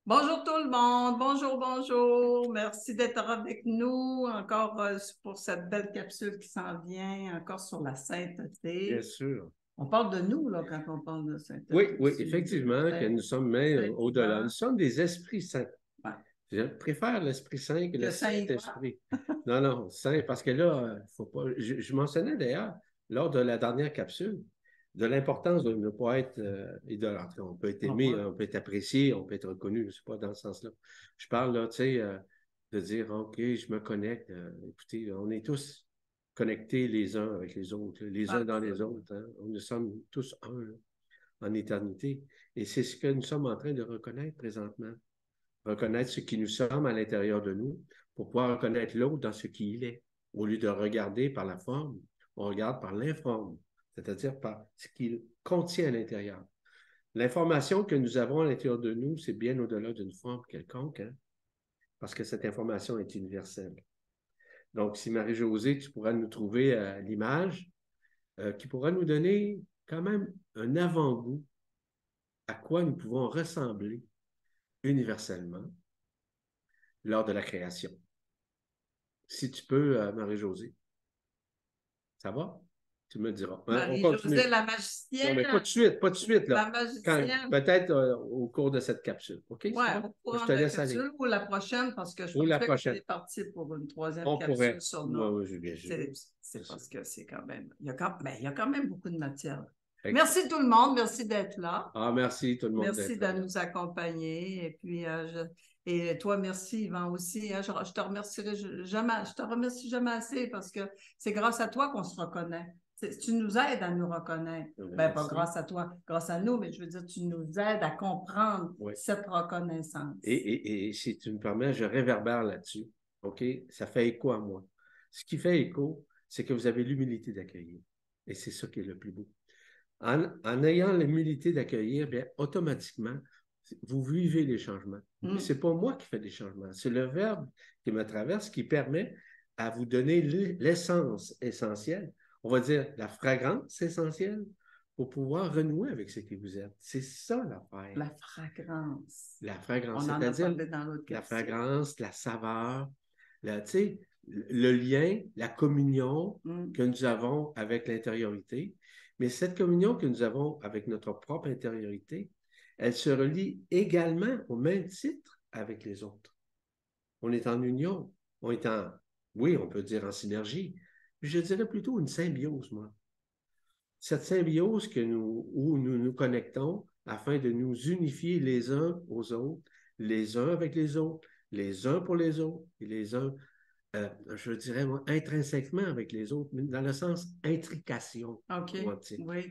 Bonjour tout le monde, bonjour, bonjour. Merci d'être avec nous encore pour cette belle capsule qui s'en vient, encore sur la Bien sainteté. sûr. On parle de nous là, quand on parle de sainteté. Oui, oui, effectivement, que nous sommes même Saint au-delà. Nous Yvan. sommes des esprits saints. Ouais. Je préfère l'Esprit Saint que le Que Saint Yvan. Saint-Esprit. Non, non, Saint, parce que là, faut pas. Je mentionnais d'ailleurs, lors de la dernière capsule, de l'importance de ne pas être idolâtre. On peut être aimé, on peut être apprécié, on peut être reconnu, c'est pas dans ce sens-là. Je parle, là, tu sais, de dire, OK, je me connecte. Écoutez, on est tous connectés les uns avec les autres, les uns dans les autres. Hein. Nous sommes tous un là, en éternité. Et c'est ce que nous sommes en train de reconnaître présentement. Reconnaître ce qui nous sommes à l'intérieur de nous pour pouvoir reconnaître l'autre dans ce qu'il est. Au lieu de regarder par la forme, on regarde par l'informe, c'est-à-dire par ce qu'il contient à l'intérieur. L'information que nous avons à l'intérieur de nous, c'est bien au-delà d'une forme quelconque, hein, parce que cette information est universelle. Donc, si Marie-Josée, tu pourras nous trouver l'image qui pourra nous donner quand même un avant-goût à quoi nous pouvons ressembler universellement lors de la création. Si tu peux, Marie-Josée. Ça va? Tu me diras. Hein? On Marie-Josée, continue. la Non, mais magicienne. pas de suite, là. La magicienne. Peut-être au cours de cette capsule. OK, Oui, ça va? au Je courant te de la laisse aller. capsule ou la prochaine, parce que je Ou la pensais qu'on prochaine. est parti pour une troisième On capsule pourrait. sur Oui, nous. oui, bien sûr. C'est parce que c'est quand même. Il y a quand même beaucoup de matière. Excellent. Merci tout le monde, merci d'être là. Ah, merci tout le monde Merci d'être de là. nous accompagner. Et puis, et toi, merci, Yvan, aussi. Hein. Je te remercierai jamais, je te remercie jamais assez parce que c'est grâce à toi qu'on se reconnaît. Tu nous aides à nous reconnaître. Ben, pas grâce à toi, grâce à nous, mais je veux dire, tu nous aides à comprendre cette reconnaissance. Et si tu me permets, je réverbère là-dessus. OK? Ça fait écho à moi. Ce qui fait écho, c'est que vous avez l'humilité d'accueillir. Et c'est ça qui est le plus beau. En ayant l'humilité d'accueillir, bien, automatiquement, vous vivez les changements. Et ce n'est pas moi qui fais des changements, c'est le verbe qui me traverse qui permet à vous donner l'essence essentielle, on va dire la fragrance essentielle, pour pouvoir renouer avec ce qui vous êtes. C'est ça l'affaire. La fragrance. La fragrance, on en a c'est-à-dire parlé dans l'autre la capsule. fragrance, la saveur, le lien, la communion que nous avons avec l'intériorité. Mais cette communion que nous avons avec notre propre intériorité, elle se relie également au même titre avec les autres. On est en union, on est en, oui, on peut dire en synergie, je dirais plutôt une symbiose, moi. Cette symbiose où nous nous connectons afin de nous unifier les uns aux autres, les uns avec les uns pour les autres, et les uns, je dirais, moi, intrinsèquement avec les autres, mais dans le sens intrication quantique. Oui.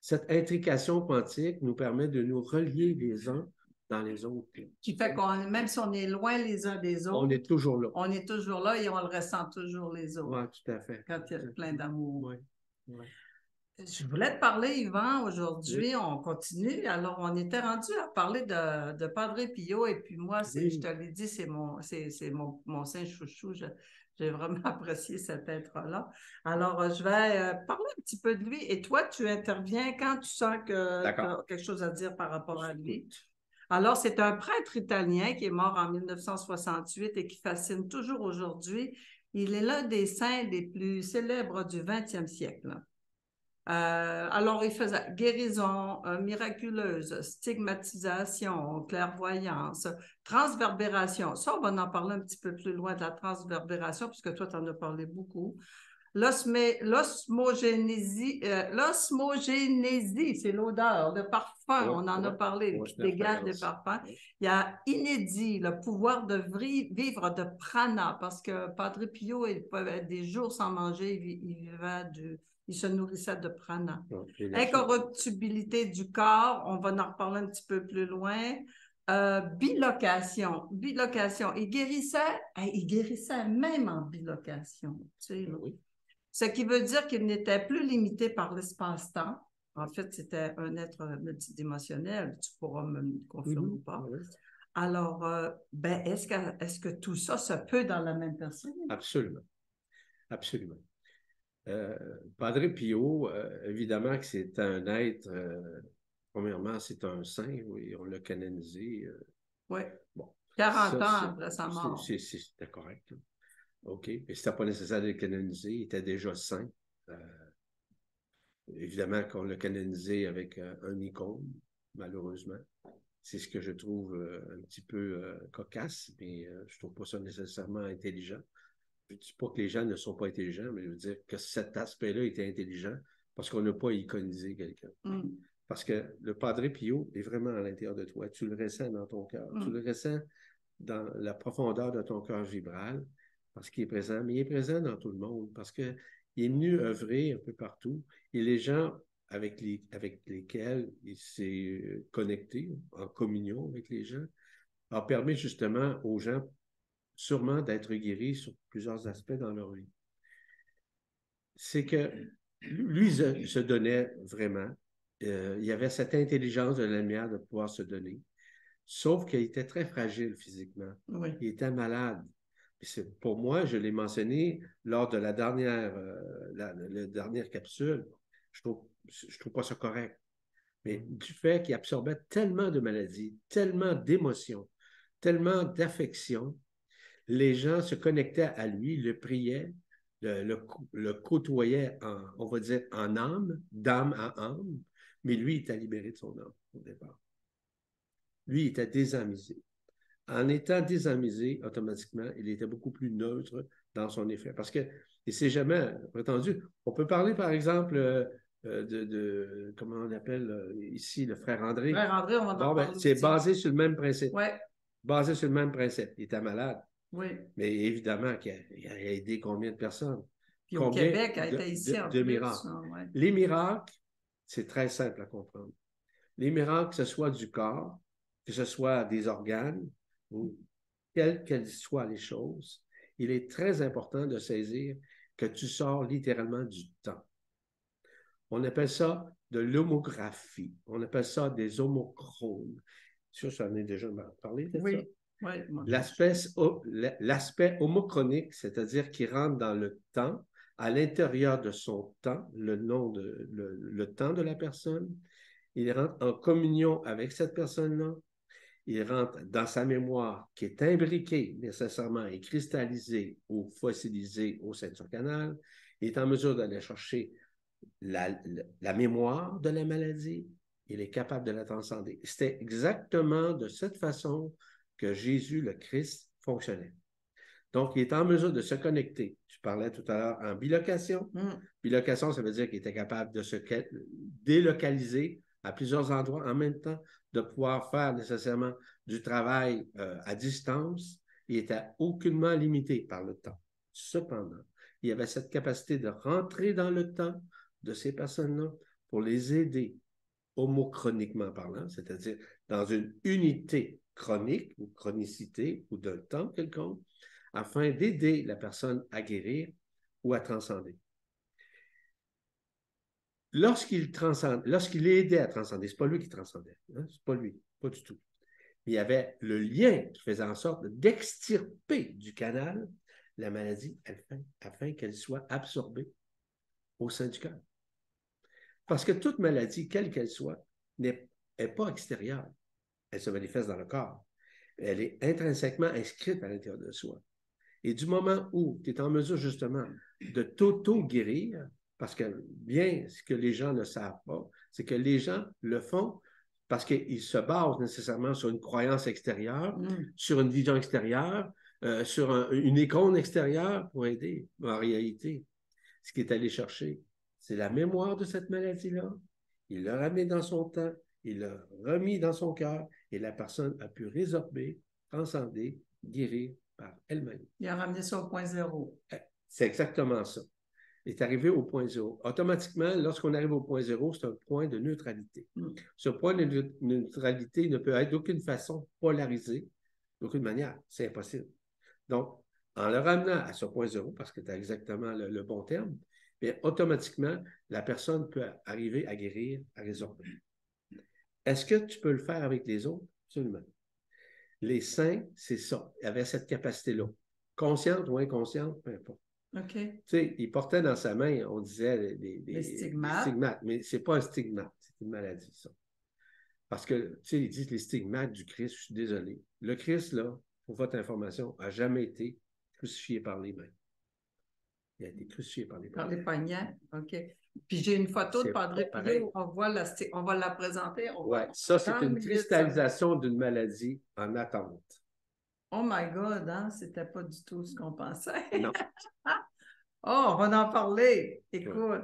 Cette intrication quantique nous permet de nous relier les uns dans les autres. Qui fait qu'on, même si on est loin les uns des autres, on est toujours là. On est toujours là et on le ressent toujours les autres. Oui, tout à fait. Quand il y a plein d'amour. Oui. Ouais. Je voulais te parler, Yvan, aujourd'hui. Oui. On continue. Alors, on était rendu à parler de Padre Pio et puis moi, je te l'ai dit, c'est mon saint chouchou. J'ai vraiment apprécié cet être-là. Alors, je vais parler un petit peu de lui et toi, tu interviens quand tu sens que tu as quelque chose à dire par rapport à lui. Alors, c'est un prêtre italien qui est mort en 1968 et qui fascine toujours aujourd'hui. Il est l'un des saints les plus célèbres du 20e siècle. Alors, il faisait guérison miraculeuse, stigmatisation, clairvoyance, transverbération. Ça, on va en parler un petit peu plus loin de la transverbération, puisque toi, tu en as parlé beaucoup. L'osmogénésie, c'est l'odeur, le parfum, on en a parlé, qui dégage des parfums. Il y a inédit, le pouvoir de vivre de prana, parce que Padre Pio, il pouvait des jours sans manger, il se nourrissait de prana. Incorruptibilité du corps, on va en reparler un petit peu plus loin. Bilocation. Il guérissait même en bilocation. Tu sais, oui. Ce qui veut dire qu'il n'était plus limité par l'espace-temps. En fait, c'était un être multidimensionnel. Tu pourras me confirmer ou pas. Alors, est-ce que tout ça se peut dans la même personne? Absolument. Absolument. Padre Pio, évidemment que c'est un être, premièrement, c'est un saint, oui, on l'a canonisé Oui. Bon. 40 ans après sa mort. C'était correct. Là. OK. Mais c'était pas nécessaire de le canoniser. Il était déjà saint. Évidemment qu'on l'a canonisé avec un icône, malheureusement. C'est ce que je trouve un petit peu cocasse, mais je trouve pas ça nécessairement intelligent. Je ne dis pas que les gens ne sont pas intelligents, mais je veux dire que cet aspect-là était intelligent parce qu'on n'a pas iconisé quelqu'un. Parce que le Padre Pio est vraiment à l'intérieur de toi. Tu le ressens dans ton cœur. Tu le ressens dans la profondeur de ton cœur vibral parce qu'il est présent. Mais il est présent dans tout le monde parce qu'il est venu œuvrer un peu partout. Et les gens avec lesquels il s'est connecté, en communion avec les gens, a permis justement aux gens sûrement d'être guéris sur plusieurs aspects dans leur vie. C'est que lui se donnait vraiment. Il y avait cette intelligence de la lumière de pouvoir se donner. Sauf qu'il était très fragile physiquement. Oui. Il était malade. Pour moi, je l'ai mentionné lors de la dernière capsule. Je trouve pas ça correct. Mais du fait qu'il absorbait tellement de maladies, tellement d'émotions, tellement d'affections, les gens se connectaient à lui, le priaient, le côtoyaient, on va dire, en âme, d'âme à âme, mais lui, il était libéré de son âme au départ. Lui, il était désamisé. En étant désamisé, automatiquement, il était beaucoup plus neutre dans son effet. Parce que, et c'est jamais prétendu, on peut parler, par exemple, comment on appelle ici, le frère André. Frère André, on va en parler. C'est basé sur le même principe. Oui. Basé sur le même principe. Il était malade. Oui. Mais évidemment qu'il a aidé combien de personnes? Puis au Québec, elle était ici en de plus. miracles. Ouais. Les miracles, c'est très simple à comprendre. Les miracles, que ce soit du corps, que ce soit des organes, ou quelles qu'elles soient les choses, il est très important de saisir que tu sors littéralement du temps. On appelle ça de l'homographie. On appelle ça des homochrones. Ça, j'en ai déjà parlé de ça. Oui. L'aspect homochronique, c'est-à-dire qu'il rentre dans le temps, à l'intérieur de son temps, le temps de la personne, il rentre en communion avec cette personne-là, il rentre dans sa mémoire qui est imbriquée nécessairement et cristallisée ou fossilisée au ceinture canal, il est en mesure d'aller chercher la mémoire de la maladie, il est capable de la transcender. C'était exactement de cette façon que Jésus, le Christ, fonctionnait. Donc, il est en mesure de se connecter. Je parlais tout à l'heure en bilocation. Bilocation, ça veut dire qu'il était capable de se délocaliser à plusieurs endroits en même temps, de pouvoir faire nécessairement du travail à distance. Il n'était aucunement limité par le temps. Cependant, il y avait cette capacité de rentrer dans le temps de ces personnes-là pour les aider homochroniquement parlant, c'est-à-dire dans une unité chronique ou chronicité ou d'un temps quelconque, afin d'aider la personne à guérir ou à transcender. Lorsqu'il aidait à transcender, ce n'est pas lui qui transcendait, hein? Ce n'est pas lui, pas du tout. Il y avait le lien qui faisait en sorte d'extirper du canal la maladie afin qu'elle soit absorbée au sein du cœur. Parce que toute maladie, quelle qu'elle soit, n'est pas extérieure. Elle se manifeste dans le corps. Elle est intrinsèquement inscrite à l'intérieur de soi. Et du moment où tu es en mesure justement de t'auto-guérir, parce que bien, ce que les gens ne savent pas, c'est que les gens le font parce qu'ils se basent nécessairement sur une croyance extérieure, sur une vision extérieure, sur une icône extérieure pour aider. Mais en réalité, ce qu'il est allé chercher, c'est la mémoire de cette maladie-là. Il l'a ramené dans son temps, il l'a remis dans son cœur et la personne a pu résorber, transcender, guérir par elle-même. Il a ramené ça au point zéro. C'est exactement ça. Il est arrivé au point zéro. Automatiquement, lorsqu'on arrive au point zéro, c'est un point de neutralité. Ce point de neutralité ne peut être d'aucune façon polarisé, d'aucune manière. C'est impossible. Donc, en le ramenant à ce point zéro, parce que tu as exactement le bon terme, bien, automatiquement, la personne peut arriver à guérir, à résorber. Est-ce que tu peux le faire avec les autres? Absolument. Les saints, c'est ça. Ils avaient cette capacité-là. Consciente ou inconsciente, peu importe. OK. Tu sais, il portait dans sa main, on disait, des stigmates. stigmates. Mais ce n'est pas un stigmate, c'est une maladie, ça. Parce que, tu sais, ils disent les stigmates du Christ, je suis désolé. Le Christ, là, pour votre information, n'a jamais été crucifié par les mains. Il a été crucifié par les Par poignets. les poignets, OK. Puis j'ai une photo de C'est Padre pas pareil. Pio, on va la présenter. Oui, ça, c'est Dans le une milieu de ça. cristallisation d'une maladie en attente. Oh my God, hein? C'était pas du tout ce qu'on pensait. Non. Oh, on va en parler. Écoute, Ouais.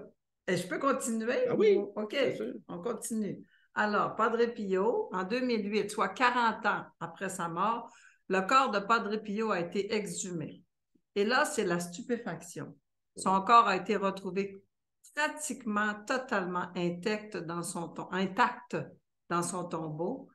et je peux continuer? Ah oui, OK, bien sûr. on continue. Alors, Padre Pio, en 2008, soit 40 ans après sa mort, le corps de Padre Pio a été exhumé. Et là, c'est la stupéfaction. Son corps a été retrouvé pratiquement totalement intact dans son tombeau,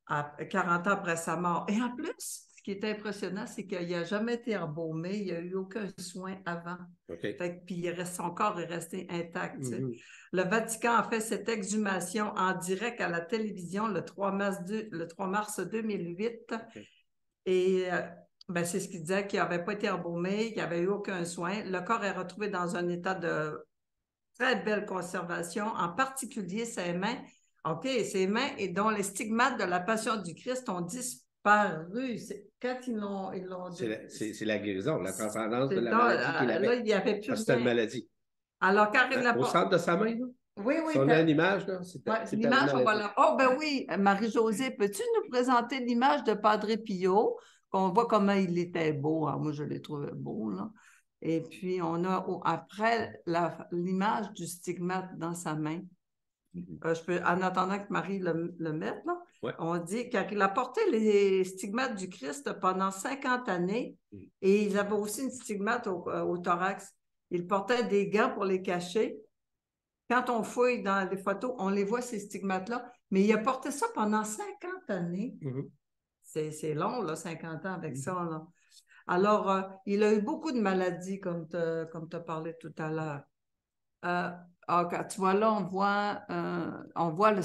à 40 ans après sa mort. Et en plus, ce qui est impressionnant, c'est qu'il n'a jamais été embaumé, il n'y a eu aucun soin avant. Okay. Puis son corps est resté intact. Mm-hmm. Le Vatican a fait cette exhumation en direct à la télévision le 3 mars 2008. Okay. Et ben, c'est ce qu'il disait, qu'il n'avait pas été embaumé, qu'il n'y avait eu aucun soin. Le corps est retrouvé dans un état de très belle conservation, en particulier ses mains. OK, ses mains et dont les stigmates de la passion du Christ ont disparu. Quand ils l'ont c'est la guérison, la transcendance de la maladie qu'il avait. Là, il n'y avait plus c'était une maladie. Alors, Karine Au centre de sa main, là? Oui, oui. Si on a une image, là, l'image, on va la... Oh, ben oui, Marie-Josée, peux-tu nous présenter l'image de Padre Pio? On voit comment il était beau. Alors, moi, je l'ai trouvé beau, là. Et puis, on a après l'image du stigmate dans sa main. En attendant que Marie le mette, là, ouais. On dit qu'il a porté les stigmates du Christ pendant 50 années et il avait aussi une stigmate au thorax. Il portait des gants pour les cacher. Quand on fouille dans les photos, on les voit, ces stigmates-là, mais il a porté ça pendant 50 années. C'est long, là, 50 ans avec ça, là. Alors, il a eu beaucoup de maladies, comme tu as parlé tout à l'heure. Tu vois là, on voit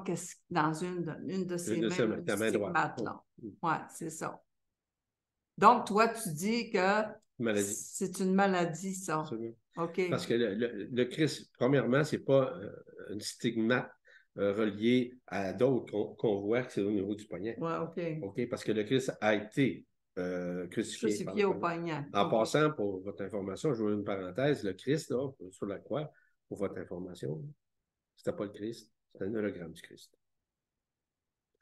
que dans une de ses mains, ta main droite. là. Oui, c'est ça. Donc, toi, tu dis que c'est une maladie, ça. Absolument. OK. Parce que le Christ, premièrement, ce n'est pas un stigmate relié à d'autres qu'on voit que c'est au niveau du poignet. Oui, OK. OK, parce que le Christ a été crucifié au poignet. En passant, pour votre information, je veux une parenthèse, le Christ, là, sur la croix, pour votre information, c'était pas le Christ, c'était un hologramme du Christ.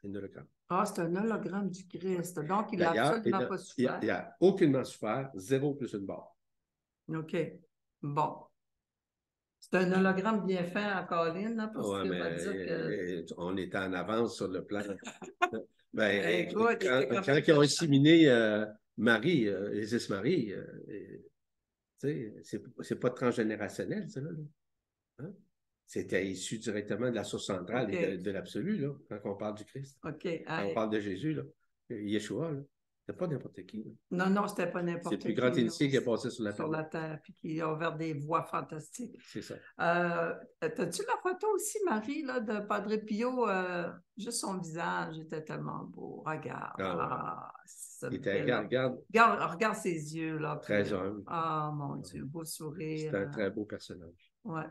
Un hologramme. Ah, c'est un hologramme du Christ. Donc, il n'a absolument pas souffert. Il n'a aucunement souffert, 0 plus une barre. OK. Bon. C'est un hologramme bien fait en colline, là, parce que va dire que... On était en avance sur le plan. Quand ils ont inséminé Marie, Isis Marie, c'est pas transgénérationnel, ça, là. Hein? C'était issu directement de la source centrale et de l'absolu, là, quand on parle du Christ. Quand on parle de Jésus, là, Yeshua, là. C'était pas n'importe qui. Là. Non, c'était pas n'importe qui. C'est le plus grand initié qui est passé sur la Terre. Puis qui a ouvert des voies fantastiques. C'est ça. As-tu la photo aussi, Marie, là, de Padre Pio? Juste son visage était tellement beau. Regarde. Regarde ses yeux, là. Très humble. Ah, mon Dieu, beau sourire. C'est un très beau personnage. Oui,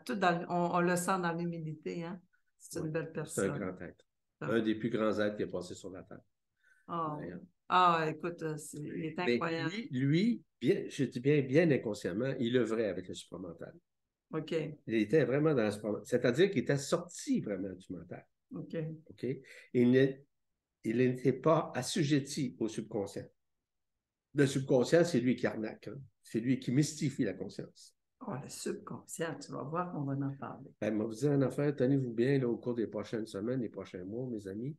on le sent dans l'humilité, hein? C'est une belle personne. C'est un grand être. Un des plus grands êtres qui est passé sur la Terre. Écoute, il est incroyable. Mais lui, je dis bien inconsciemment, il œuvrait avec le supramental. OK. Il était vraiment dans le supramental. C'est-à-dire qu'il était sorti vraiment du mental. OK. OK? Il n'était pas assujetti au subconscient. Le subconscient, c'est lui qui arnaque. Hein? C'est lui qui mystifie la conscience. Oh, le subconscient, tu vas voir qu'on va en parler. Ben, je vous dis une affaire, tenez-vous bien là, au cours des prochaines semaines, des prochains mois, mes amis,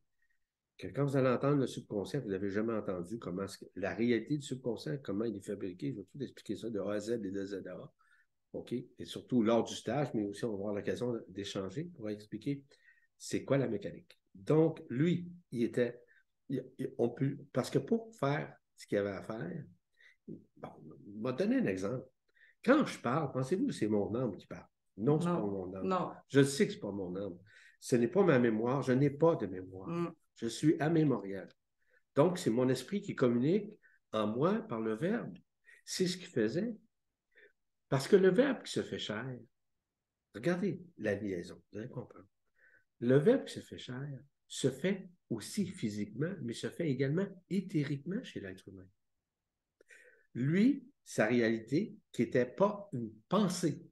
que quand vous allez entendre le subconscient, vous n'avez jamais entendu comment la réalité du subconscient, comment il est fabriqué. Je vais tout expliquer ça de A à Z et de Z à A. OK? Et surtout lors du stage, mais aussi on va avoir l'occasion d'échanger pour expliquer c'est quoi la mécanique. Donc, lui, parce que pour faire ce qu'il avait à faire, bon, il m'a donné un exemple. Quand je parle, pensez-vous que c'est mon âme qui parle? Non, ce n'est pas mon âme. Non. Je sais que ce n'est pas mon âme. Ce n'est pas ma mémoire. Je n'ai pas de mémoire. Je suis amémorial. Donc, c'est mon esprit qui communique en moi par le Verbe. C'est ce qu'il faisait. Parce que le Verbe qui se fait chair, regardez la liaison, vous allez comprendre. Le Verbe qui se fait chair se fait aussi physiquement, mais se fait également éthériquement chez l'être humain. Lui, sa réalité, qui n'était pas une pensée.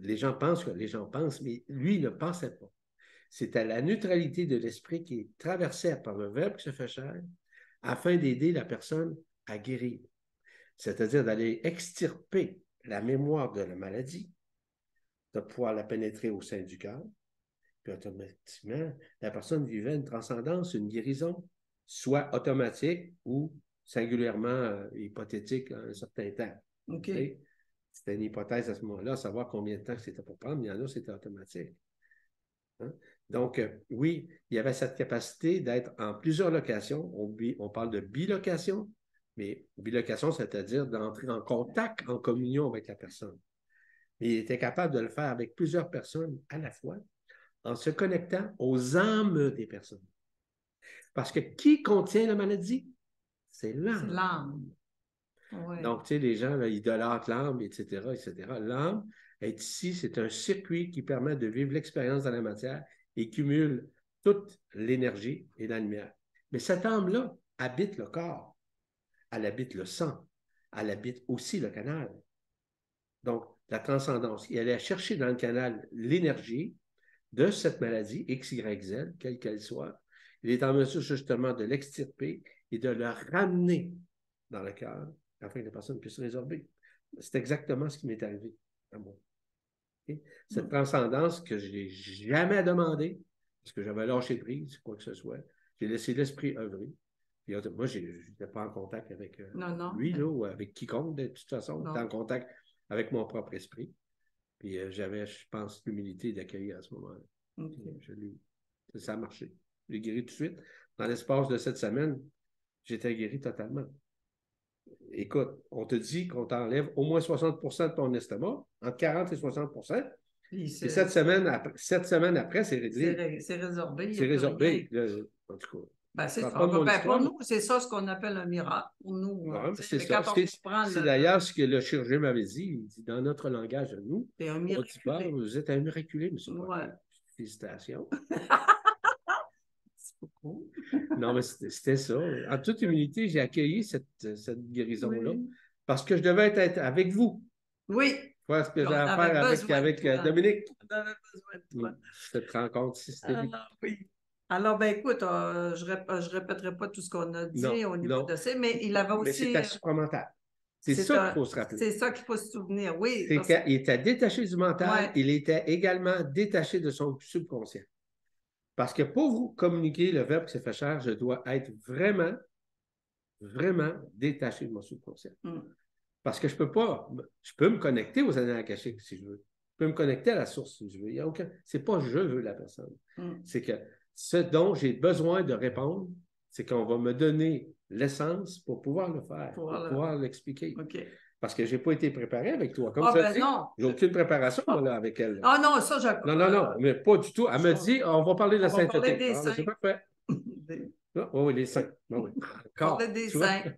Les gens pensent que les gens pensent, mais lui, il ne pensait pas. C'était la neutralité de l'esprit qui traversait par le Verbe qui se fait chair afin d'aider la personne à guérir. C'est-à-dire d'aller extirper la mémoire de la maladie, de pouvoir la pénétrer au sein du cœur, puis automatiquement, la personne vivait une transcendance, une guérison, soit automatique ou singulièrement hypothétique à un certain temps. Okay. C'était une hypothèse à ce moment-là, savoir combien de temps c'était pour prendre. Il y en a, c'était automatique. Hein? Donc, oui, il y avait cette capacité d'être en plusieurs locations. On parle de bilocation, mais bilocation, c'est-à-dire d'entrer en contact, en communion avec la personne. Mais il était capable de le faire avec plusieurs personnes à la fois, en se connectant aux âmes des personnes. Parce que qui contient la maladie? C'est l'âme. C'est l'âme. Ouais. Donc, tu sais, les gens là, idolâtrent l'âme, etc., etc. L'âme est ici, c'est un circuit qui permet de vivre l'expérience dans la matière et cumule toute l'énergie et la lumière. Mais cette âme-là habite le corps, elle habite le sang, elle habite aussi le canal. Donc, la transcendance, elle a cherché dans le canal l'énergie de cette maladie, X, Y, Z, quelle qu'elle soit. Il est en mesure justement de l'extirper et de le ramener dans le cœur afin que la personne puisse résorber. C'est exactement ce qui m'est arrivé à moi. Okay? Cette transcendance que je n'ai jamais demandé, parce que j'avais lâché prise, quoi que ce soit, j'ai laissé l'esprit œuvrer. Puis, moi, je n'étais pas en contact avec lui, là, ou avec quiconque, de toute façon. J'étais en contact avec mon propre esprit. Puis j'avais, je pense, l'humilité d'accueillir à ce moment-là. Okay. Ça a marché. J'ai guéri tout de suite. Dans l'espace de cette semaine, j'étais guéri totalement. Écoute, on te dit qu'on t'enlève au moins 60% de ton estomac, entre 40 et 60%. Puis 7 semaines après, c'est réglé. C'est résorbé. C'est résorbé. En tout cas. Ben, c'est ça. Ben, pour nous, c'est ça ce qu'on appelle un miracle. Pour nous, ouais, c'est ça. C'est d'ailleurs ce que le chirurgien m'avait dit. Il dit, dans notre langage à nous, on dit pas, vous êtes un miraculé, monsieur. Ouais. Félicitations. C'est beaucoup. Non, mais c'était ça. En toute humilité, j'ai accueilli cette guérison-là parce que je devais être avec vous. Oui. Voilà ce que j'ai à faire avec Dominique. On avait besoin de toi. Cette rencontre systémique. Oui. Alors, ben écoute, je ne répéterai pas tout ce qu'on a dit au niveau de ça, mais il avait aussi... Mais c'était supramental. C'est ça qu'il faut se rappeler. C'est ça qu'il faut se souvenir, oui. Il était détaché du mental, il était également détaché de son subconscient. Parce que pour vous communiquer le verbe qui se fait chair, je dois être vraiment, vraiment détaché de mon subconscient. Parce que je peux me connecter aux annales akashiques si je veux. Je peux me connecter à la source si je veux. C'est pas je veux la personne. C'est que ce dont j'ai besoin de répondre, c'est qu'on va me donner l'essence pour pouvoir le faire, pour pouvoir l'expliquer. Okay. Parce que je n'ai pas été préparé avec toi. Comme ça dit, j'ai aucune préparation moi, avec elle. Ah non, ça, j'ai pas. Non, mais pas du tout. Elle me dit, on va parler de la sainteté. C'est parfait. Oui, les saints. Oui. Parler des saints.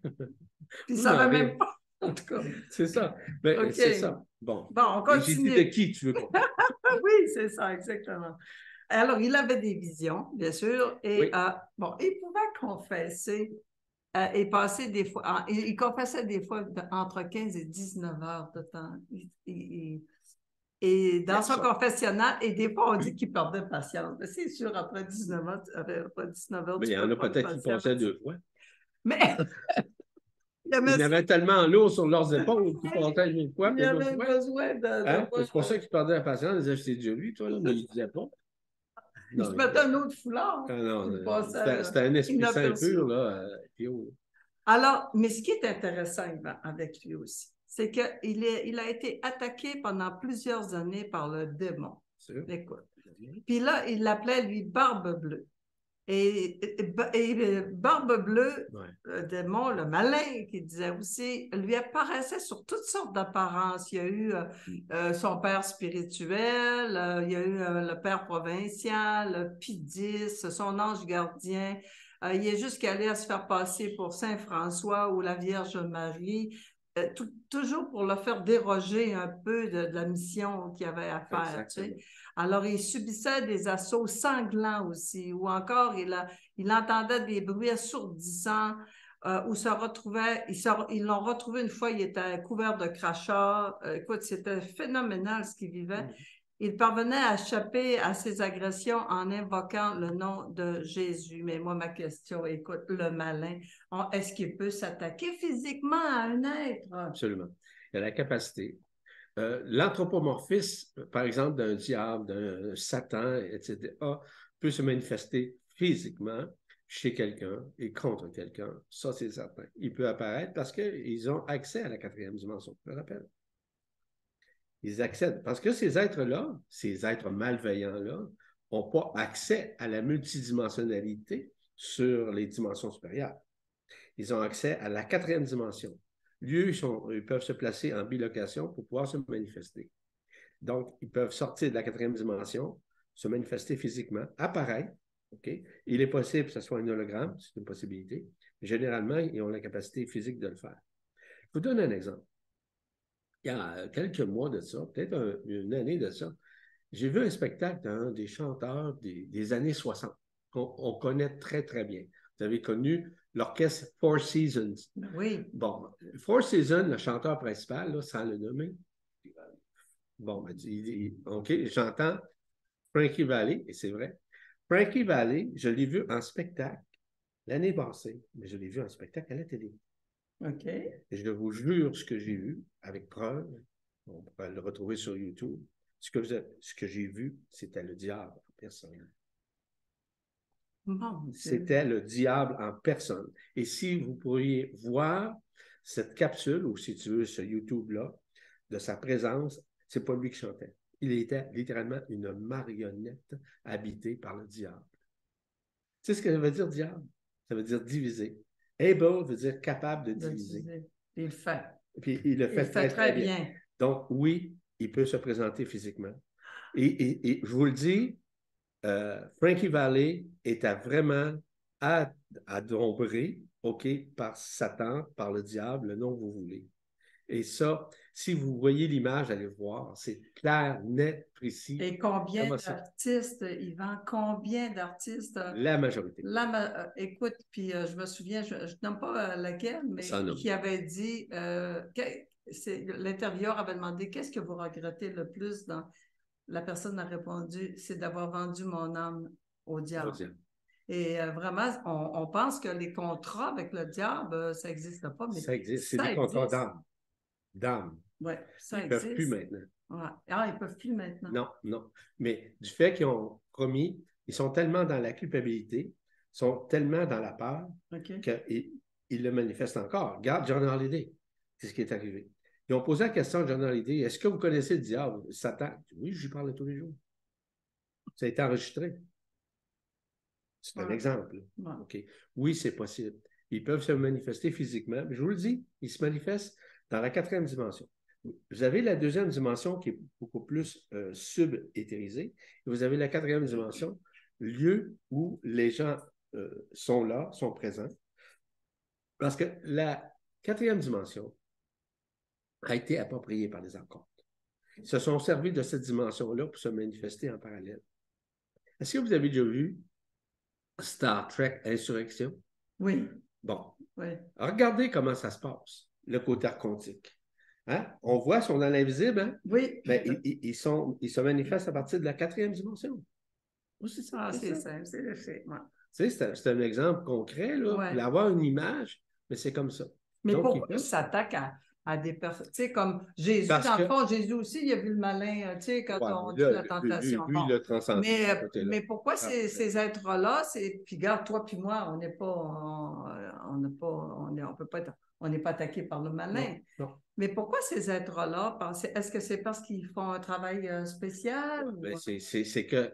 Puis ça ne va même pas. En tout cas. C'est ça. Ben, c'est ça. Bon, on continue. J'ai dit de qui tu veux qu'on parle? Oui, c'est ça, exactement. Alors, il avait des visions, bien sûr, et il pouvait confesser et passer des fois, il confessait des fois entre 15 et 19 heures de temps. Et dans son confessionnal, et des fois, on dit qu'il perdait patience. Mais c'est sûr, après 19 heures, mais il y en a peut-être qui passaient 2 fois. Mais... Il y en avait tellement lourd sur leurs épaules qu'ils passaient 1 fois. Il y avait besoin de c'est pour ça qu'ils perdaient la patience. Ils disaient, c'est Dieu, lui, toi, là, mais il ne disait pas. Il se mettait un autre foulard. C'était un esprit saint pur, là. Alors, mais ce qui est intéressant avec lui aussi, c'est qu'il a été attaqué pendant plusieurs années par le démon. Écoute. Puis là, il l'appelait, lui, Barbe Bleue. Et Barbe Bleue, le démon, le malin, qui disait aussi, lui apparaissait sur toutes sortes d'apparences. Il y a eu son père spirituel, il y a eu le père provincial, Pidis, son ange gardien. Il est jusqu'à aller à se faire passer pour Saint François ou la Vierge Marie. toujours pour le faire déroger un peu de la mission qu'il avait à faire. Tu sais. Alors, il subissait des assauts sanglants aussi, ou encore il entendait des bruits assourdissants, où ils l'ont retrouvé une fois, il était couvert de crachats. Écoute, c'était phénoménal ce qu'il vivait. Il parvenait à échapper à ses agressions en invoquant le nom de Jésus. Mais moi, ma question, écoute, le malin, est-ce qu'il peut s'attaquer physiquement à un être? Absolument. Il a la capacité. L'anthropomorphisme, par exemple, d'un diable, d'un Satan, etc., peut se manifester physiquement chez quelqu'un et contre quelqu'un. Ça, c'est certain. Il peut apparaître parce qu'ils ont accès à la quatrième dimension, je le rappelle. Ils accèdent. Parce que ces êtres-là, ces êtres malveillants-là, n'ont pas accès à la multidimensionnalité sur les dimensions supérieures. Ils ont accès à la quatrième dimension. Ils peuvent se placer en bilocation pour pouvoir se manifester. Donc, ils peuvent sortir de la quatrième dimension, se manifester physiquement, apparaître. Okay? Il est possible que ce soit un hologramme, c'est une possibilité. Généralement, ils ont la capacité physique de le faire. Je vous donne un exemple. Il y a quelques mois de ça, peut-être une année de ça, j'ai vu un spectacle d'un des chanteurs des années 60 qu'on connaît très, très bien. Vous avez connu l'orchestre Four Seasons. Oui. Bon, Four Seasons, le chanteur principal, là, sans le nommer. Bon, OK, j'entends Frankie Valli, et c'est vrai. Frankie Valli, je l'ai vu en spectacle l'année passée, mais je l'ai vu en spectacle à la télé. OK. Et je vous jure ce que j'ai vu, avec preuve, on pourra le retrouver sur YouTube. Ce que j'ai vu, c'était le diable en personne. C'était le diable en personne. Et si vous pourriez voir cette capsule, ou si tu veux, ce YouTube-là, de sa présence, c'est pas lui qui chantait. Il était littéralement une marionnette habitée par le diable. Tu sais ce que ça veut dire diable? Ça veut dire diviser. Able veut dire capable de diviser. Il le fait. Puis il le fait très bien. Donc, oui, il peut se présenter physiquement. Et je vous le dis, Frankie Valli était vraiment adombré, OK, par Satan, par le diable, le nom que vous voulez. Et ça, si vous voyez l'image, allez voir, c'est clair, net, précis. Et combien d'artistes, Yvan, combien d'artistes? La majorité. Écoute, puis je me souviens, je ne nomme pas laquelle, mais qui avait dit, l'intérieur avait demandé, qu'est-ce que vous regrettez le plus dans... La personne a répondu, c'est d'avoir vendu mon âme au diable. Et vraiment, on pense que les contrats avec le diable, ça n'existe pas. Mais ça existe, c'est des contrats d'âme. Oui, ça existe. Ils ne peuvent plus maintenant. Ouais. Ah, ils ne peuvent plus maintenant. Non, non. Mais du fait qu'ils ont promis, ils sont tellement dans la culpabilité, sont tellement dans la peur qu'ils le manifestent encore. Regarde John Hallyday, c'est ce qui est arrivé. Ils ont posé la question à John Hallyday, est-ce que vous connaissez le diable, Satan? Oui, je lui parle tous les jours. Ça a été enregistré. C'est un exemple. Ouais. Okay. Oui, c'est possible. Ils peuvent se manifester physiquement. Mais je vous le dis, ils se manifestent dans la quatrième dimension. Vous avez la deuxième dimension qui est beaucoup plus sub-éthérisée. Et vous avez la quatrième dimension, lieu où les gens sont là, sont présents. Parce que la quatrième dimension a été appropriée par les archontes. Ils se sont servis de cette dimension-là pour se manifester en parallèle. Est-ce que vous avez déjà vu Star Trek Insurrection? Oui. Bon. Oui. Alors, regardez comment ça se passe, le côté archontique. Hein? On voit, ils sont dans l'invisible. Hein? Oui. Ben, ils se manifestent à partir de la quatrième dimension. C'est ça. Ah, c'est simple, c'est le fait. Ouais. Tu sais, c'est un exemple concret, là, pour avoir une image, mais c'est comme ça. Mais donc, pourquoi ils s'attaquent à des personnes? Tu sais, comme Jésus, dans le fond, Jésus aussi, il a vu le malin, tu sais, quand on dit la tentation. Lui, il a transcendé. Mais pourquoi ces êtres-là, puis regarde, toi puis moi, on n'est pas, on peut pas être, on n'est pas attaqué par le malin. Non. Mais pourquoi ces êtres-là, est-ce que c'est parce qu'ils font un travail spécial? Ouais, c'est que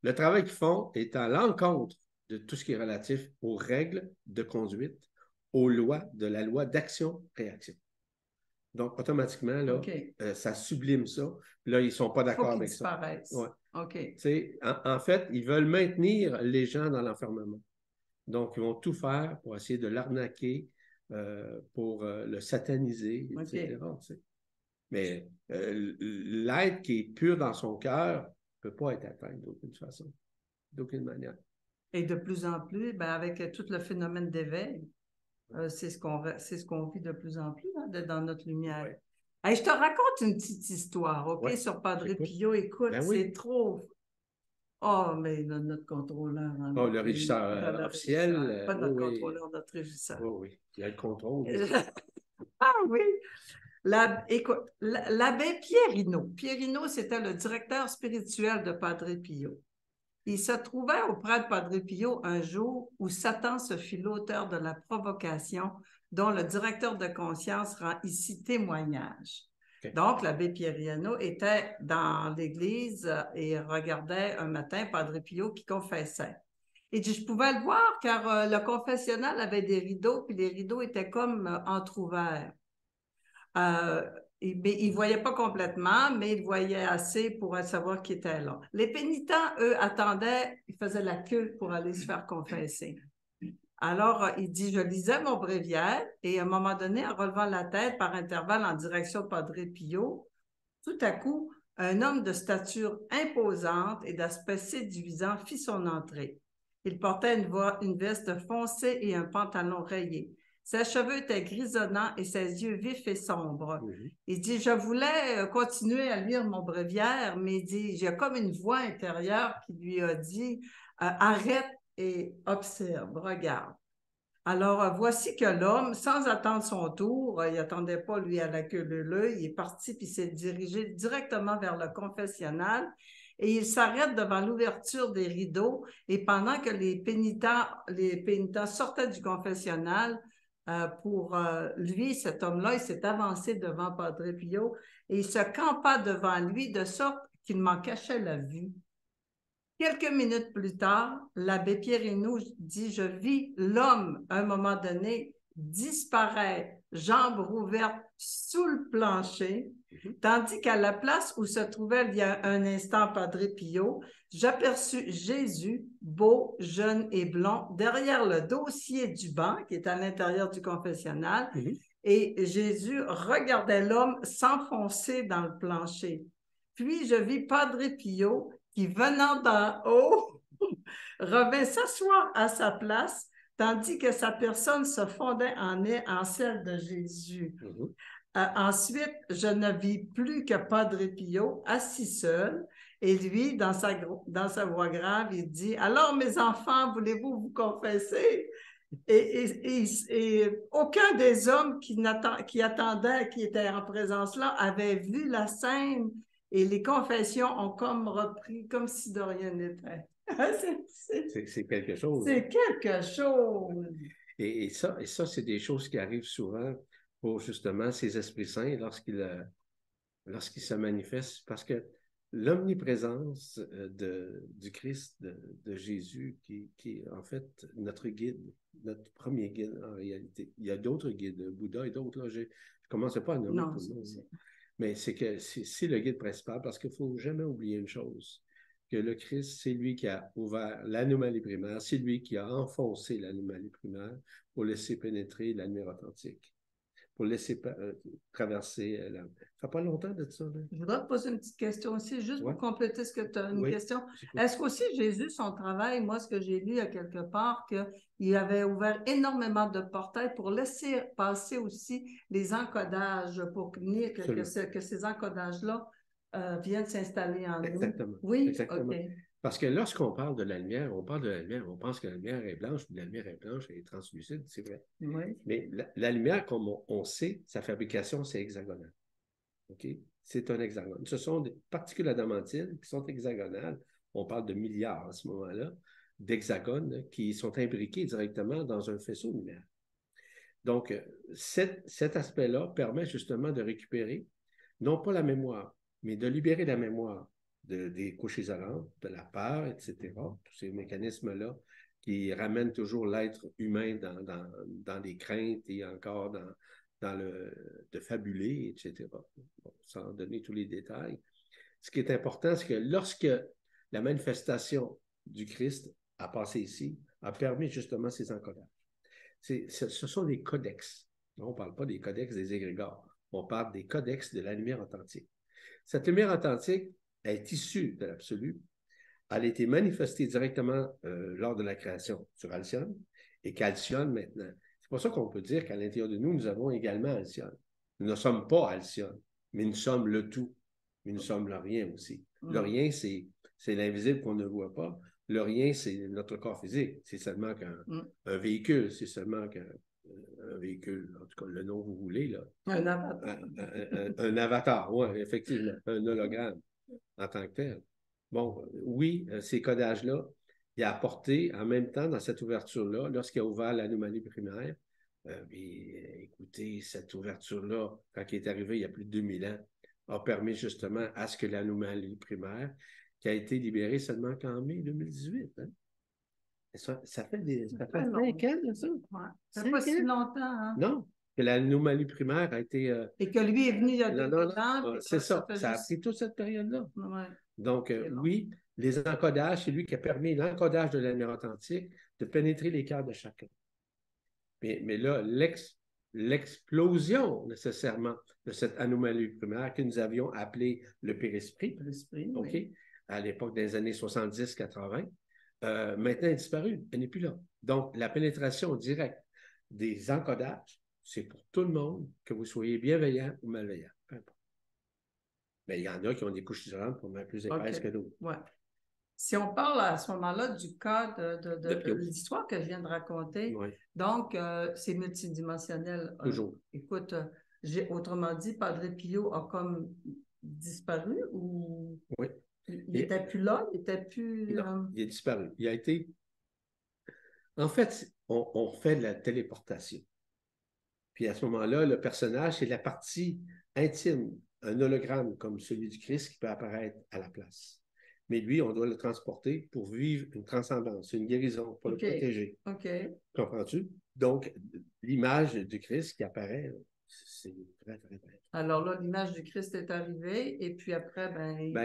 le travail qu'ils font est à l'encontre de tout ce qui est relatif aux règles de conduite, aux lois, de la loi d'action-réaction. Donc, automatiquement, là, ça sublime ça. Là, ils ne sont pas d'accord avec ça. Ouais. OK. En fait, ils veulent maintenir les gens dans l'enfermement. Donc, ils vont tout faire pour essayer de l'arnaquer, pour le sataniser, etc. Okay. Mais l'être qui est pur dans son cœur ne peut pas être atteint d'aucune façon, d'aucune manière. Et de plus en plus, ben, avec tout le phénomène d'éveil, c'est ce qu'on vit de plus en plus dans notre lumière. Ouais. Hey, je te raconte une petite histoire, OK, Ouais, sur Padre j'écoute. Pio. Écoute, Ben oui. c'est trop... Oh, mais notre contrôleur. Hein, Oh, le régisseur officiel. Pas notre Oui, contrôleur, notre régisseur. oui. Il y a le contrôle. Ah oui! Écoute, l'abbé Pierino. Pierino, c'était le directeur spirituel de Padre Pio. Il se trouvait auprès de Padre Pio un jour où Satan se fit l'auteur de la provocation dont le directeur de conscience rend ici témoignage. Okay. Donc, l'abbé Pierino était dans l'église et regardait un matin Padre Pio qui confessait. Il dit, je pouvais le voir car le confessionnal avait des rideaux, puis les rideaux étaient comme entrouverts. Il ne voyait pas complètement, mais il voyait assez pour savoir qui était là. Les pénitents, eux, attendaient, ils faisaient la queue pour aller se faire confesser. Alors, il dit, je lisais mon bréviaire et à un moment donné, en relevant la tête par intervalle en direction de Padre Pio, tout à coup, un homme de stature imposante et d'aspect séduisant fit son entrée. Il portait une veste foncée et un pantalon rayé. Ses cheveux étaient grisonnants et ses yeux vifs et sombres. Il dit, je voulais continuer à lire mon bréviaire, mais il dit, j'ai comme une voix intérieure qui lui a dit, arrête et observe, regarde. Alors, voici que l'homme, sans attendre son tour, il n'attendait pas, lui, à la queue leu-leu, il est parti puis s'est dirigé directement vers le confessionnal et il s'arrête devant l'ouverture des rideaux et pendant que les pénitents sortaient du confessionnal, pour lui, cet homme-là, il s'est avancé devant Padre Pio et il se campa devant lui de sorte qu'il m'en cachait la vue. Quelques minutes plus tard, l'abbé Pierino dit, je vis l'homme, à un moment donné, disparaître, jambes ouvertes sous le plancher, tandis qu'à la place où se trouvait il y a un instant Padre Pio, j'aperçus Jésus, beau, jeune et blond, derrière le dossier du banc qui est à l'intérieur du confessionnal, et Jésus regardait l'homme s'enfoncer dans le plancher. Puis je vis Padre Pio qui, venant d'en haut, revint s'asseoir à sa place, tandis que sa personne se fondait en celle de Jésus. Ensuite, je ne vis plus que Padre Pio, assis seul, et lui, dans sa voix grave, il dit, « Alors, mes enfants, voulez-vous vous confesser? » Et aucun des hommes qui attendaient, qui étaient en présence là, avait vu la scène. Et les confessions ont comme repris, comme si de rien n'était. C'est quelque chose. C'est quelque chose. Et ça, c'est des choses qui arrivent souvent pour justement ces esprits saints lorsqu'ils se manifestent. Parce que l'omniprésence du Christ, de Jésus, qui est en fait notre guide, notre premier guide en réalité. Il y a d'autres guides, Bouddha et d'autres. Là, je ne commence pas à nommer tout le monde. Mais c'est le guide principal parce qu'il ne faut jamais oublier une chose, que le Christ, c'est lui qui a ouvert l'anomalie primaire, c'est lui qui a enfoncé l'anomalie primaire pour laisser pénétrer la lumière authentique, pour laisser traverser la... Ça fait pas longtemps de ça. Là. Je voudrais te poser une petite question aussi, juste pour compléter ce que tu as une question. Est-ce qu'aussi Jésus, son travail, moi, ce que j'ai lu à quelque part, qu'il avait ouvert énormément de portails pour laisser passer aussi les encodages, pour que ces encodages-là viennent s'installer en nous? Exactement. Oui, exactement. OK. Parce que lorsqu'on parle de la lumière, on pense que la lumière est blanche, mais la lumière est blanche et translucide, c'est vrai. Oui. Mais la lumière, comme on sait, sa fabrication, c'est hexagonal. Okay? C'est un hexagone. Ce sont des particules adamantines qui sont hexagonales. On parle de milliards à ce moment-là d'hexagones qui sont imbriqués directement dans un faisceau de lumière. Donc, cet aspect-là permet justement de récupérer, non pas la mémoire, mais de libérer la mémoire des couches isolantes, de la peur, etc. Tous ces mécanismes-là qui ramènent toujours l'être humain dans les craintes et encore dans de fabuler, etc. Bon, sans donner tous les détails. Ce qui est important, c'est que lorsque la manifestation du Christ a passé ici, a permis justement ces encodages. Ce sont des codex. On ne parle pas des codex des égrégores. On parle des codex de la lumière authentique. Cette lumière authentique est issue de l'absolu. Elle a été manifestée directement lors de la création sur Alcyone et qu'Alcyone maintenant. C'est pour ça qu'on peut dire qu'à l'intérieur de nous, nous avons également Alcyone. Nous ne sommes pas Alcyone, mais nous sommes le tout. Mais nous sommes le rien aussi. Le rien, c'est l'invisible qu'on ne voit pas. Le rien, c'est notre corps physique. C'est seulement qu'un véhicule. C'est seulement qu'un véhicule, en tout cas, le nom que vous voulez, là. Un avatar. Un avatar, oui, effectivement. Un hologramme en tant que tel. Bon, oui, ces codages-là, il a apporté en même temps dans cette ouverture-là, lorsqu'il a ouvert l'anomalie primaire, écoutez, cette ouverture-là, quand il est arrivé il y a plus de 2000 ans, a permis justement à ce que l'anomalie primaire, qui a été libérée seulement qu'en mai 2018. Hein? Ça fait 5 ans, ça? Ouais. Ça fait pas si longtemps. Hein? Non, que l'anomalie primaire a été... Et que lui est venu il y a 2000 ans. C'est ça, ça a pris toute cette période-là. Ouais. Donc, oui, les encodages, c'est lui qui a permis l'encodage de la lumière authentique de pénétrer les cœurs de chacun. Mais là, l'explosion nécessairement de cette anomalie primaire que nous avions appelée le périsprit, OK, oui. À l'époque des années 70-80, maintenant est disparue, elle n'est plus là. Donc, la pénétration directe des encodages, c'est pour tout le monde, que vous soyez bienveillant ou malveillant, peu importe. Mais il y en a qui ont des couches isolantes pour mettre plus épaisses que d'autres. Ouais. Si on parle à ce moment-là du cas de l'histoire que je viens de raconter, oui. Donc c'est multidimensionnel. Toujours. Écoute, autrement dit, Padre Pio a comme disparu ou oui. Il n'était plus là, il n'était plus... Non, il est disparu. Il a été... En fait, on fait de la téléportation. Puis à ce moment-là, le personnage, c'est la partie intime, un hologramme comme celui du Christ qui peut apparaître à la place. Mais lui, on doit le transporter pour vivre une transcendance, une guérison, pour le protéger. OK. Comprends-tu? Donc, l'image du Christ qui apparaît, c'est très, très bien. Alors là, l'image du Christ est arrivée, et puis après,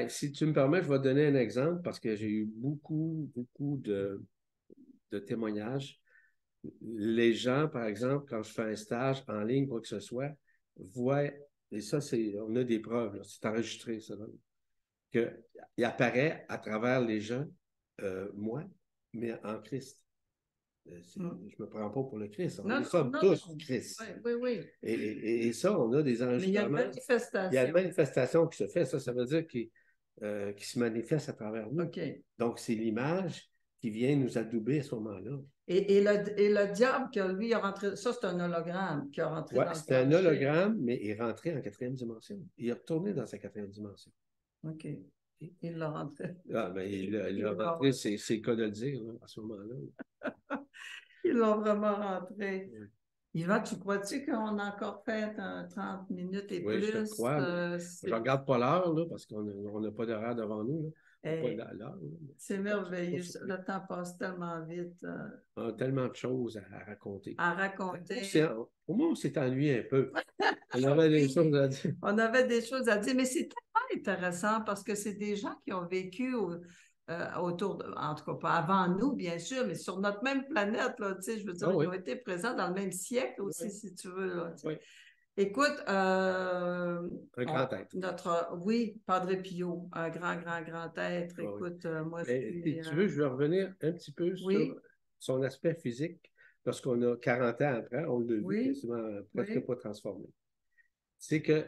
si tu me permets, je vais te donner un exemple parce que j'ai eu beaucoup de témoignages. Les gens, par exemple, quand je fais un stage en ligne, quoi que ce soit, voient, et ça, on a des preuves, c'est enregistré, ça, qu'il apparaît à travers les gens, moi, mais en Christ. Je ne me prends pas pour le Christ. Nous sommes tous Christ. Oui. Et ça, on a des enregistrements. Mais il y a une manifestation. Il y a une manifestation qui se fait. Ça veut dire qu'il se manifeste à travers nous. Okay. Donc, c'est l'image qui vient nous adouber à ce moment-là. Et le diable, que lui, a rentré, ça, c'est un hologramme qui a rentré dans le c'est un hologramme, mais il est rentré en 4e dimension. Il est retourné dans sa 4e dimension. OK. Il l'a rentré. Ah, ben, il l'a rentré, c'est le cas de le dire, là, à ce moment-là. Ils l'ont vraiment rentré. Oui. Yvan, tu crois-tu qu'on a encore fait 30 minutes et plus? Je crois. Je regarde pas l'heure, là, parce qu'on n'a pas d'horaire devant nous. C'est merveilleux. Le temps passe tellement vite. On a tellement de choses à raconter. À raconter. Au moins, on s'est ennuyé un peu. On avait des choses à dire. On avait des choses à dire, mais c'est tellement intéressant parce que c'est des gens qui ont vécu autour, en tout cas pas avant nous, bien sûr, mais sur notre même planète, là, je veux dire, ils ont été présents dans le même siècle aussi, si tu veux. Là, Écoute, un grand être. Oui, Padre Pio, un grand être. Écoute, moi, si tu veux, je vais revenir un petit peu sur son aspect physique. Lorsqu'on a 40 ans après, on l'a vu quasiment presque pas transformé. C'est que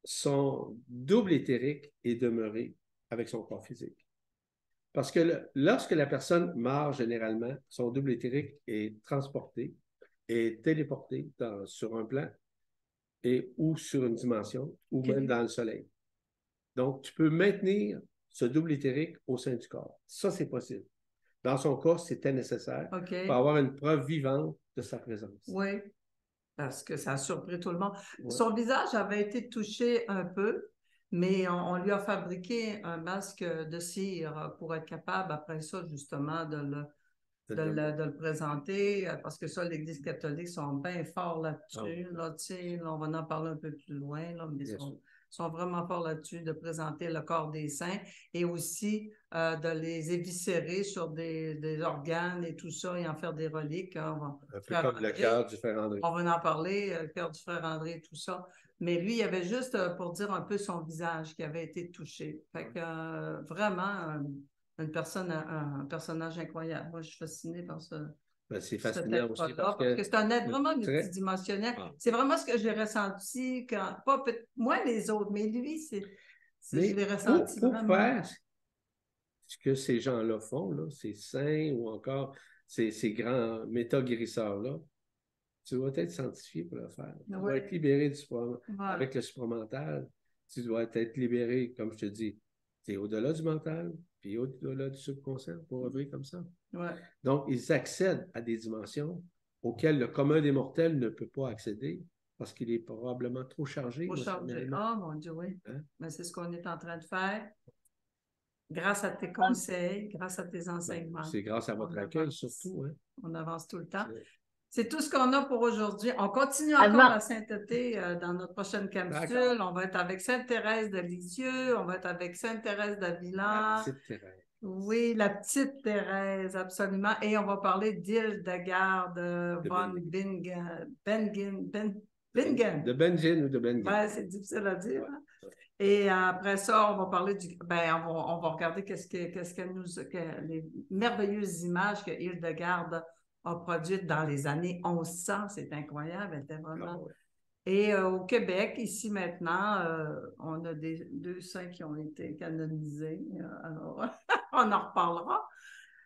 son double éthérique est demeuré avec son corps physique. Parce que lorsque la personne meurt, généralement, son double éthérique est transporté et téléporté sur un plan ou sur une dimension, ou même dans le soleil. Donc, tu peux maintenir ce double éthérique au sein du corps. Ça, c'est possible. Dans son cas, c'était nécessaire pour avoir une preuve vivante de sa présence. Oui, parce que ça a surpris tout le monde. Ouais. Son visage avait été touché un peu, mais on lui a fabriqué un masque de cire pour être capable, après ça, justement, de le présenter, parce que ça, l'Église catholique sont bien forts là-dessus. Là, on va en parler un peu plus loin, là, mais sont vraiment forts là-dessus, de présenter le corps des saints et aussi de les éviscérer sur des organes et tout ça et en faire des reliques. Hein. Un peu comme le cœur du frère André. On va en parler, le cœur du frère André et tout ça. Mais lui, il y avait juste pour dire un peu son visage qui avait été touché. Fait que vraiment, un personnage incroyable. Moi, je suis fascinée par C'est fascinant aussi parce que c'est un être vraiment multidimensionnel. Ah. C'est vraiment ce que j'ai ressenti quand, pas moi les autres, mais lui, je l'ai ressenti pour vraiment. Faire ce que ces gens-là font, là, ces saints ou encore ces grands méta-guérisseurs-là, tu dois être sanctifié pour le faire. Tu dois être libéré avec le supramental. Tu dois être libéré, comme je te dis, tu es au-delà du mental, puis au-delà du subconscient pour œuvrer comme ça. Ouais. Donc, ils accèdent à des dimensions auxquelles le commun des mortels ne peut pas accéder parce qu'il est probablement trop chargé. Trop chargé. Ah, mon Dieu, oui. Hein? Mais c'est ce qu'on est en train de faire. Grâce à tes conseils, grâce à tes enseignements. C'est grâce à votre accueil, surtout. Hein? On avance tout le temps. C'est tout ce qu'on a pour aujourd'hui. On continue encore la sainteté dans notre prochaine capsule. On va être avec Sainte-Thérèse de Lisieux. On va être avec Sainte-Thérèse d'Avila. La petite Thérèse. Oui, la petite Thérèse, absolument. Et on va parler d'Hildegarde von Bingen. De Bingen ou de Bingen. Ben, c'est difficile à dire. Hein? Et après ça, on va parler on va regarder les merveilleuses images que Hildegarde a produites dans les années 1100. C'est incroyable, elle était vraiment... Ah, ouais. Et au Québec, ici maintenant, on a deux saints qui ont été canonisés. Alors, on en reparlera.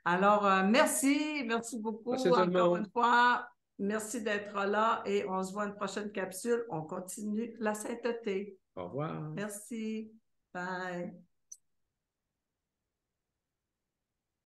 Alors, merci beaucoup encore une fois. Merci d'être là et on se voit une prochaine capsule. On continue la sainteté. Au revoir. Merci. Bye.